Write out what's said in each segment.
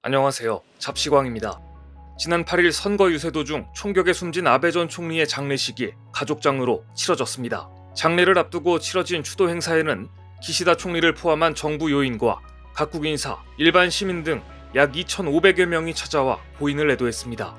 안녕하세요. 잡시광입니다. 지난 8일 선거 유세 도중 총격에 숨진 아베 전 총리의 장례식이 가족장으로 치러졌습니다. 장례를 앞두고 치러진 추도 행사에는 기시다 총리를 포함한 정부 요인과 각국 인사, 일반 시민 등 약 2,500여 명이 찾아와 고인을 애도했습니다.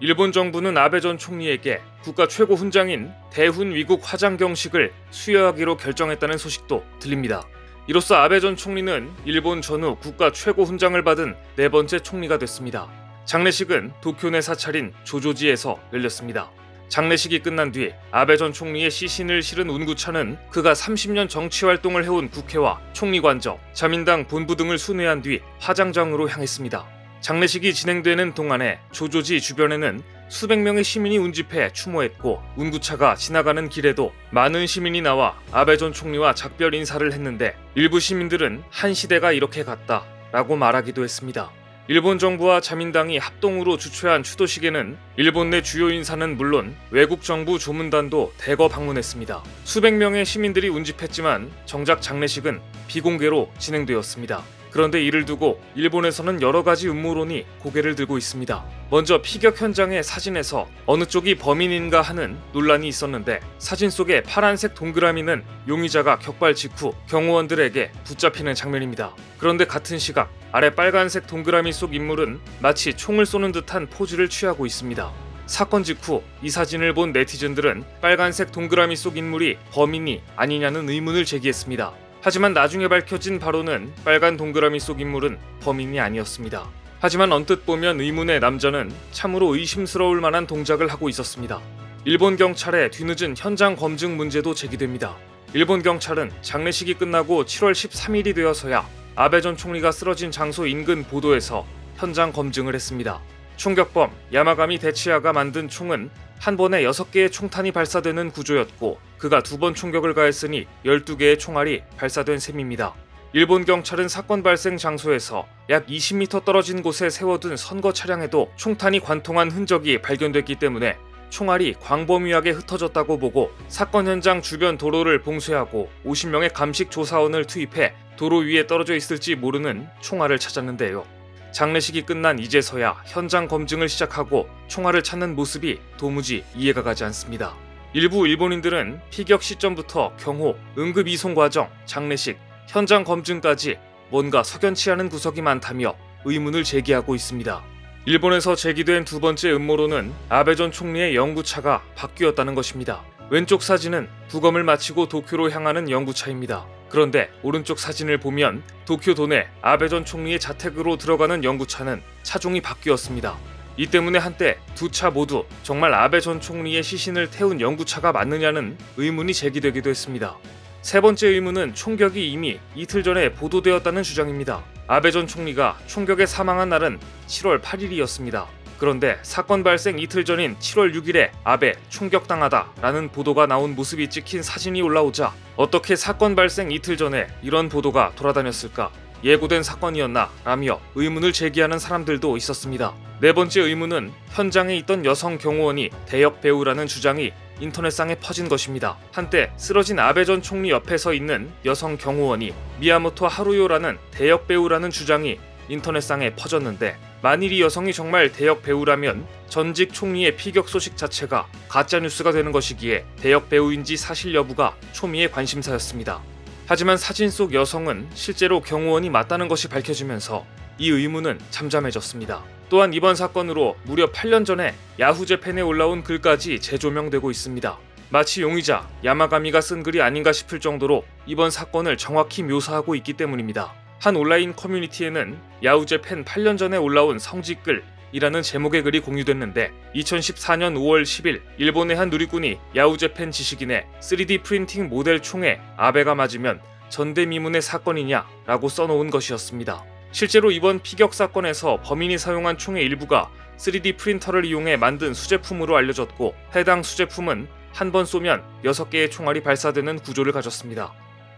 일본 정부는 아베 전 총리에게 국가 최고 훈장인 대훈 위국 화장경식을 수여하기로 결정했다는 소식도 들립니다. 이로써 아베 전 총리는 일본 전후 국가 최고 훈장을 받은 네 번째 총리가 됐습니다. 장례식은 도쿄 내 사찰인 조조지에서 열렸습니다. 장례식이 끝난 뒤 아베 전 총리의 시신을 실은 운구차는 그가 30년 정치 활동을 해온 국회와 총리관저, 자민당 본부 등을 순회한 뒤 화장장으로 향했습니다. 장례식이 진행되는 동안에 조조지 주변에는 수백 명의 시민이 운집해 추모했고 운구차가 지나가는 길에도 많은 시민이 나와 아베 전 총리와 작별 인사를 했는데 일부 시민들은 한 시대가 이렇게 갔다 라고 말하기도 했습니다. 일본 정부와 자민당이 합동으로 주최한 추도식에는 일본 내 주요 인사는 물론 외국 정부 조문단도 대거 방문했습니다. 수백 명의 시민들이 운집했지만 정작 장례식은 비공개로 진행되었습니다. 그런데 이를 두고 일본에서는 여러 가지 음모론이 고개를 들고 있습니다. 먼저 피격 현장의 사진에서 어느 쪽이 범인인가 하는 논란이 있었는데 사진 속의 파란색 동그라미는 용의자가 격발 직후 경호원들에게 붙잡히는 장면입니다. 그런데 같은 시각 아래 빨간색 동그라미 속 인물은 마치 총을 쏘는 듯한 포즈를 취하고 있습니다. 사건 직후 이 사진을 본 네티즌들은 빨간색 동그라미 속 인물이 범인이 아니냐는 의문을 제기했습니다. 하지만 나중에 밝혀진 바로는 빨간 동그라미 속 인물은 범인이 아니었습니다. 하지만 언뜻 보면 의문의 남자는 참으로 의심스러울 만한 동작을 하고 있었습니다. 일본 경찰의 뒤늦은 현장 검증 문제도 제기됩니다. 일본 경찰은 장례식이 끝나고 7월 13일이 되어서야 아베 전 총리가 쓰러진 장소 인근 보도에서 현장 검증을 했습니다. 총격범 야마가미 데치야가 만든 총은 한 번에 6개의 총탄이 발사되는 구조였고 그가 2번 총격을 가했으니 12개의 총알이 발사된 셈입니다. 일본 경찰은 사건 발생 장소에서 약 20m 떨어진 곳에 세워둔 선거 차량에도 총탄이 관통한 흔적이 발견됐기 때문에 총알이 광범위하게 흩어졌다고 보고 사건 현장 주변 도로를 봉쇄하고 50명의 감식 조사원을 투입해 도로 위에 떨어져 있을지 모르는 총알을 찾았는데요. 장례식이 끝난 이제서야 현장 검증을 시작하고 총알을 찾는 모습이 도무지 이해가 가지 않습니다. 일부 일본인들은 피격 시점부터 경호, 응급 이송 과정, 장례식, 현장 검증까지 뭔가 석연치 않은 구석이 많다며 의문을 제기하고 있습니다. 일본에서 제기된 두 번째 음모론은 아베 전 총리의 영구차가 바뀌었다는 것입니다. 왼쪽 사진은 부검을 마치고 도쿄로 향하는 영구차입니다. 그런데 오른쪽 사진을 보면 도쿄 도내 아베 전 총리의 자택으로 들어가는 영구차는 차종이 바뀌었습니다. 이 때문에 한때 두 차 모두 정말 아베 전 총리의 시신을 태운 영구차가 맞느냐는 의문이 제기되기도 했습니다. 세 번째 의문은 총격이 이미 이틀 전에 보도되었다는 주장입니다. 아베 전 총리가 총격에 사망한 날은 7월 8일이었습니다. 그런데 사건 발생 이틀 전인 7월 6일에 아베 총격당하다 라는 보도가 나온 모습이 찍힌 사진이 올라오자 어떻게 사건 발생 이틀 전에 이런 보도가 돌아다녔을까? 예고된 사건이었나? 라며 의문을 제기하는 사람들도 있었습니다. 네 번째 의문은 현장에 있던 여성 경호원이 대역 배우라는 주장이 인터넷상에 퍼진 것입니다. 한때 쓰러진 아베 전 총리 옆에 서 있는 여성 경호원이 미야모토 하루요라는 대역 배우라는 주장이 인터넷상에 퍼졌는데 만일 이 여성이 정말 대역 배우라면 전직 총리의 피격 소식 자체가 가짜뉴스가 되는 것이기에 대역 배우인지 사실 여부가 초미의 관심사였습니다. 하지만 사진 속 여성은 실제로 경호원이 맞다는 것이 밝혀지면서 이 의문은 잠잠해졌습니다. 또한 이번 사건으로 무려 8년 전에 야후재팬에 올라온 글까지 재조명되고 있습니다. 마치 용의자 야마가미가 쓴 글이 아닌가 싶을 정도로 이번 사건을 정확히 묘사하고 있기 때문입니다. 한 온라인 커뮤니티에는 야후재팬 8년 전에 올라온 성직글이라는 제목의 글이 공유됐는데 2014년 5월 10일 일본의 한 누리꾼이 야후재팬 지식인의 3D 프린팅 모델 총에 아베가 맞으면 전대미문의 사건이냐 라고 써놓은 것이었습니다. 실제로 이번 피격 사건에서 범인이 사용한 총의 일부가 3D 프린터를 이용해 만든 수제품으로 알려졌고 해당 수제품은 한 번 쏘면 6개의 총알이 발사되는 구조를 가졌습니다.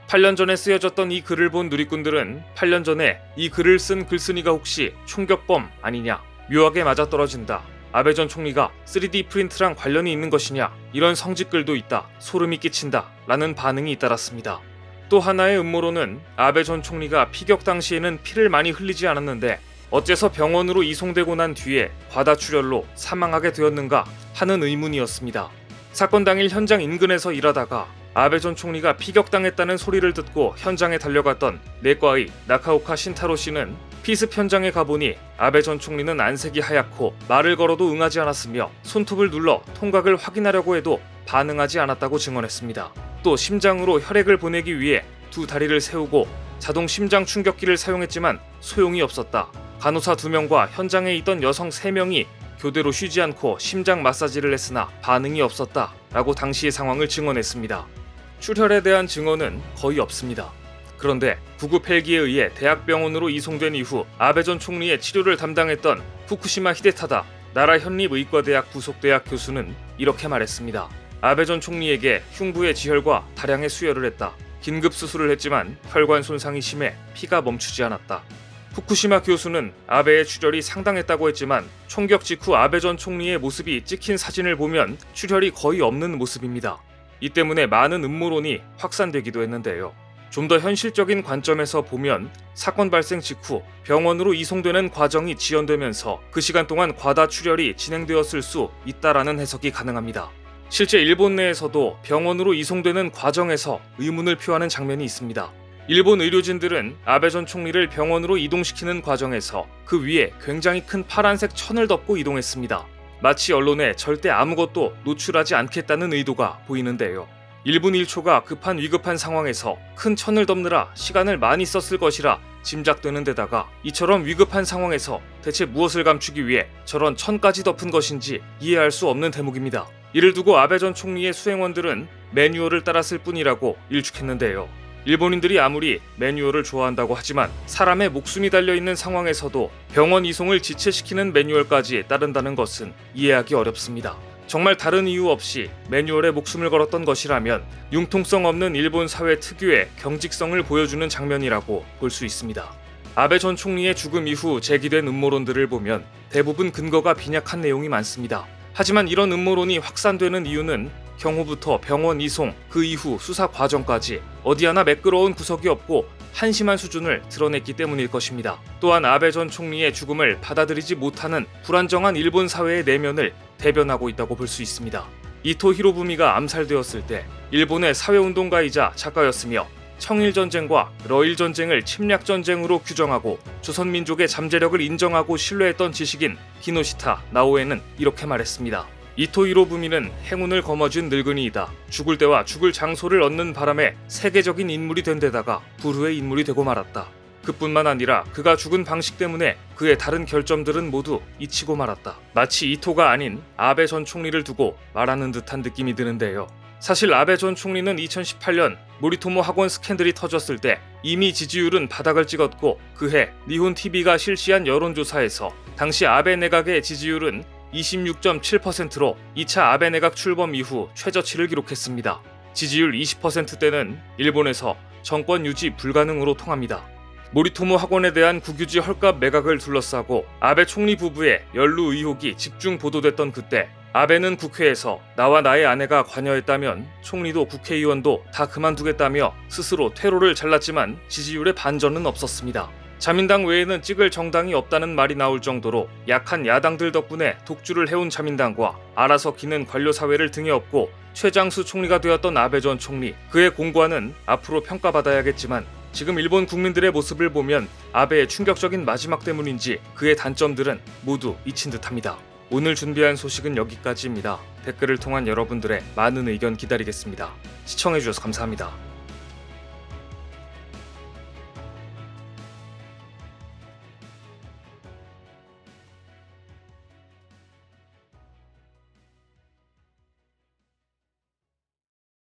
8년 전에 쓰여졌던 이 글을 본 누리꾼들은 8년 전에 이 글을 쓴 글쓴이가 혹시 총격범 아니냐, 묘하게 맞아떨어진다, 아베 전 총리가 3D 프린트랑 관련이 있는 것이냐, 이런 성직글도 있다, 소름이 끼친다 라는 반응이 잇따랐습니다. 또 하나의 음모론은 아베 전 총리가 피격 당시에는 피를 많이 흘리지 않았는데 어째서 병원으로 이송되고 난 뒤에 과다출혈로 사망하게 되었는가 하는 의문이었습니다. 사건 당일 현장 인근에서 일하다가 아베 전 총리가 피격당했다는 소리를 듣고 현장에 달려갔던 내과의 나카오카 신타로 씨는 피습 현장에 가보니 아베 전 총리는 안색이 하얗고 말을 걸어도 응하지 않았으며 손톱을 눌러 통각을 확인하려고 해도 반응하지 않았다고 증언했습니다. 또 심장으로 혈액을 보내기 위해 두 다리를 세우고 자동 심장 충격기를 사용했지만 소용이 없었다. 간호사 2명과 현장에 있던 여성 3명이 교대로 쉬지 않고 심장 마사지를 했으나 반응이 없었다 라고 당시의 상황을 증언했습니다. 출혈에 대한 증언은 거의 없습니다. 그런데 구급 헬기에 의해 대학병원으로 이송된 이후 아베 전 총리의 치료를 담당했던 후쿠시마 히데타다 나라 현립의과대학 부속대학 교수는 이렇게 말했습니다. 아베 전 총리에게 흉부의 지혈과 다량의 수혈을 했다. 긴급 수술을 했지만 혈관 손상이 심해 피가 멈추지 않았다. 후쿠시마 교수는 아베의 출혈이 상당했다고 했지만 총격 직후 아베 전 총리의 모습이 찍힌 사진을 보면 출혈이 거의 없는 모습입니다. 이 때문에 많은 음모론이 확산되기도 했는데요. 좀 더 현실적인 관점에서 보면 사건 발생 직후 병원으로 이송되는 과정이 지연되면서 그 시간 동안 과다 출혈이 진행되었을 수 있다라는 해석이 가능합니다. 실제 일본 내에서도 병원으로 이송되는 과정에서 의문을 표하는 장면이 있습니다. 일본 의료진들은 아베 전 총리를 병원으로 이동시키는 과정에서 그 위에 굉장히 큰 파란색 천을 덮고 이동했습니다. 마치 언론에 절대 아무것도 노출하지 않겠다는 의도가 보이는데요. 1분 1초가 급한 위급한 상황에서 큰 천을 덮느라 시간을 많이 썼을 것이라 짐작되는 데다가 이처럼 위급한 상황에서 대체 무엇을 감추기 위해 저런 천까지 덮은 것인지 이해할 수 없는 대목입니다. 이를 두고 아베 전 총리의 수행원들은 매뉴얼을 따랐을 뿐이라고 일축했는데요. 일본인들이 아무리 매뉴얼을 좋아한다고 하지만 사람의 목숨이 달려있는 상황에서도 병원 이송을 지체시키는 매뉴얼까지 따른다는 것은 이해하기 어렵습니다. 정말 다른 이유 없이 매뉴얼에 목숨을 걸었던 것이라면 융통성 없는 일본 사회 특유의 경직성을 보여주는 장면이라고 볼 수 있습니다. 아베 전 총리의 죽음 이후 제기된 음모론들을 보면 대부분 근거가 빈약한 내용이 많습니다. 하지만 이런 음모론이 확산되는 이유는 경호부터 병원 이송, 그 이후 수사 과정까지 어디 하나 매끄러운 구석이 없고 한심한 수준을 드러냈기 때문일 것입니다. 또한 아베 전 총리의 죽음을 받아들이지 못하는 불안정한 일본 사회의 내면을 대변하고 있다고 볼 수 있습니다. 이토 히로부미가 암살되었을 때 일본의 사회운동가이자 작가였으며 청일전쟁과 러일전쟁을 침략전쟁으로 규정하고 조선민족의 잠재력을 인정하고 신뢰했던 지식인 기노시타 나오에는 이렇게 말했습니다. 이토 히로부미는 행운을 거머쥔 늙은이이다. 죽을 때와 죽을 장소를 얻는 바람에 세계적인 인물이 된 데다가 불후의 인물이 되고 말았다. 그뿐만 아니라 그가 죽은 방식 때문에 그의 다른 결점들은 모두 잊히고 말았다. 마치 이토가 아닌 아베 전 총리를 두고 말하는 듯한 느낌이 드는데요. 사실 아베 전 총리는 2018년 모리토모 학원 스캔들이 터졌을 때 이미 지지율은 바닥을 찍었고 그해 니혼 TV가 실시한 여론조사에서 당시 아베 내각의 지지율은 26.7%로 2차 아베 내각 출범 이후 최저치를 기록했습니다. 지지율 20%대는 일본에서 정권 유지 불가능으로 통합니다. 모리토모 학원에 대한 국유지 헐값 매각을 둘러싸고 아베 총리 부부의 연루 의혹이 집중 보도됐던 그때 아베는 국회에서 나와 나의 아내가 관여했다면 총리도 국회의원도 다 그만두겠다며 스스로 퇴로를 잘랐지만 지지율의 반전은 없었습니다. 자민당 외에는 찍을 정당이 없다는 말이 나올 정도로 약한 야당들 덕분에 독주를 해온 자민당과 알아서 기는 관료사회를 등에 업고 최장수 총리가 되었던 아베 전 총리, 그의 공과는 앞으로 평가받아야겠지만 지금 일본 국민들의 모습을 보면 아베의 충격적인 마지막 때문인지 그의 단점들은 모두 잊힌 듯합니다. 오늘 준비한 소식은 여기까지입니다. 댓글을 통한 여러분들의 많은 의견 기다리겠습니다. 시청해주셔서 감사합니다.